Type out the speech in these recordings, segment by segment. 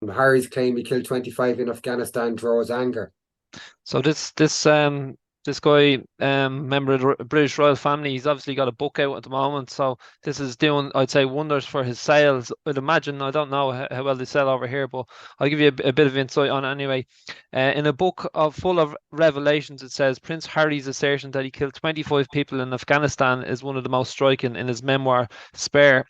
Harry's claim he killed 25 in Afghanistan draws anger. So this guy, member of the British royal family, he's obviously got a book out at the moment. So this is doing, I'd say, wonders for his sales. I'd imagine. I don't know how well they sell over here, but I'll give you a bit of insight on it anyway. In a book full of revelations, it says Prince Harry's assertion that he killed 25 people in Afghanistan is one of the most striking in his memoir, Spare.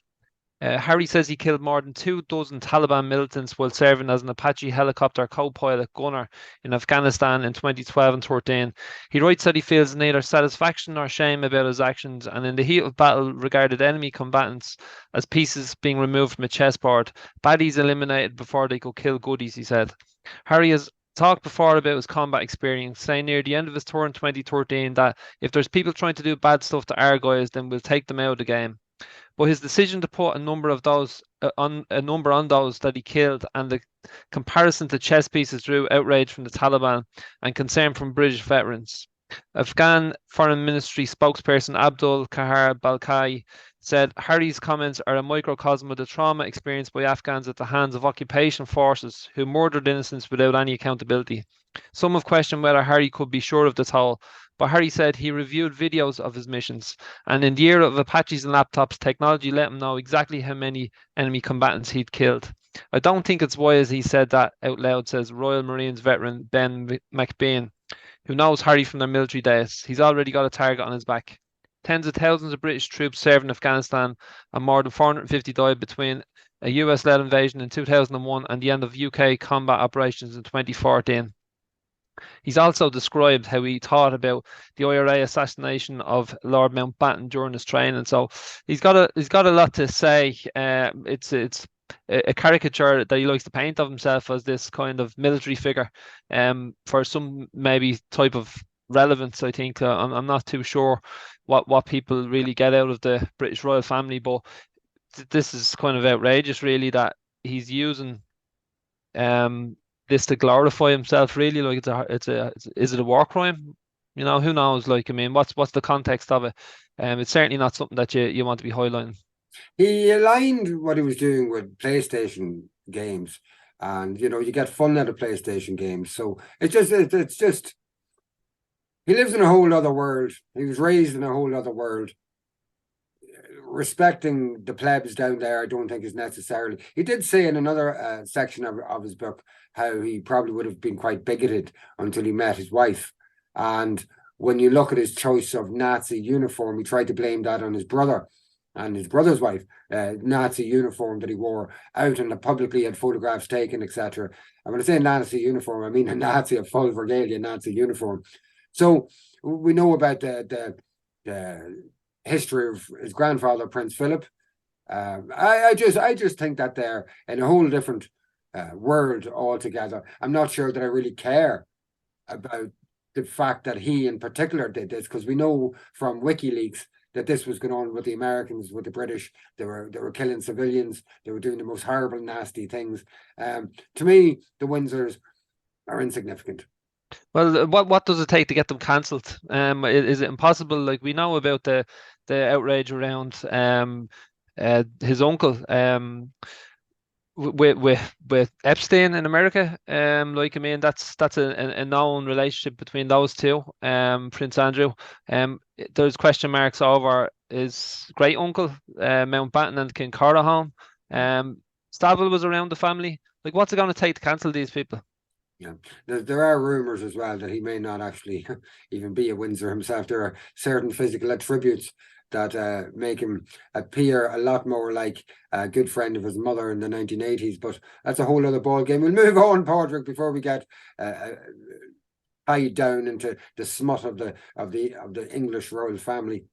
Harry says he killed more than 2 dozen Taliban militants while serving as an Apache helicopter co-pilot gunner in Afghanistan in 2012 and 13. He writes that he feels neither satisfaction nor shame about his actions, and in the heat of battle regarded enemy combatants as pieces being removed from a chessboard, baddies eliminated before they could kill goodies, he said. Harry has talked before about his combat experience, saying near the end of his tour in 2013 that if there's people trying to do bad stuff to our guys, then we'll take them out of the game. But his decision to put a number on those that he killed and the comparison to chess pieces drew outrage from the Taliban and concern from British veterans. Afghan Foreign Ministry spokesperson Abdul Kahar Balkai said Harry's comments are a microcosm of the trauma experienced by Afghans at the hands of occupation forces who murdered innocents without any accountability. Some have questioned whether Harry could be sure of the toll, but Harry said he reviewed videos of his missions, and in the era of Apaches and laptops, technology let him know exactly how many enemy combatants he'd killed. I don't think it's wise he said that out loud, says Royal Marines veteran Ben McBain, who knows Harry from their military days. He's already got a target on his back. Tens of thousands of British troops served in Afghanistan, and more than 450 died between a US led invasion in 2001 and the end of UK combat operations in 2014. He's also described how he thought about the IRA assassination of Lord Mountbatten during his training. So he's got a lot to say. It's a caricature that he likes to paint of himself as this kind of military figure, for some maybe type of relevance. I think I'm not too sure what people really get out of the British royal family, but this is kind of outrageous, really, that he's using this to glorify himself. Really, like is it a war crime? Who knows? Like, I mean, what's the context of it? It's certainly not something that you want to be highlighting. He aligned what he was doing with PlayStation games, and you get fun out of PlayStation games. So it's just he lives in a whole other world. He was raised in a whole other world. Respecting the plebs down there, I don't think is necessarily. He did say in another section of his book how he probably would have been quite bigoted until he met his wife. And when you look at his choice of Nazi uniform, he tried to blame that on his brother and his brother's wife, Nazi uniform that he wore out and publicly had photographs taken, etc. And when I say Nazi uniform, I mean a Nazi, a full regalia Nazi uniform. So we know about the history of his grandfather, Prince Philip. I just think that they're in a whole different world altogether. I'm not sure that I really care about the fact that he in particular did this, because we know from WikiLeaks that this was going on with the Americans, with the British. They were killing civilians. They were doing the most horrible, nasty things. To me, the Windsors are insignificant. Well, what does it take to get them cancelled? Is it impossible? Like, we know about the outrage around his uncle with Epstein in America. Like, I mean, that's a known relationship between those two. Prince Andrew. There's question marks over his great uncle, Mountbatten and King Corahome. Savile was around the family. Like, what's it going to take to cancel these people? Yeah, there are rumors as well that he may not actually even be a Windsor himself. There are certain physical attributes that make him appear a lot more like a good friend of his mother in the 1980s. But that's a whole other ball game. We'll move on, Padraig, before we get tied down into the smut of the English royal family.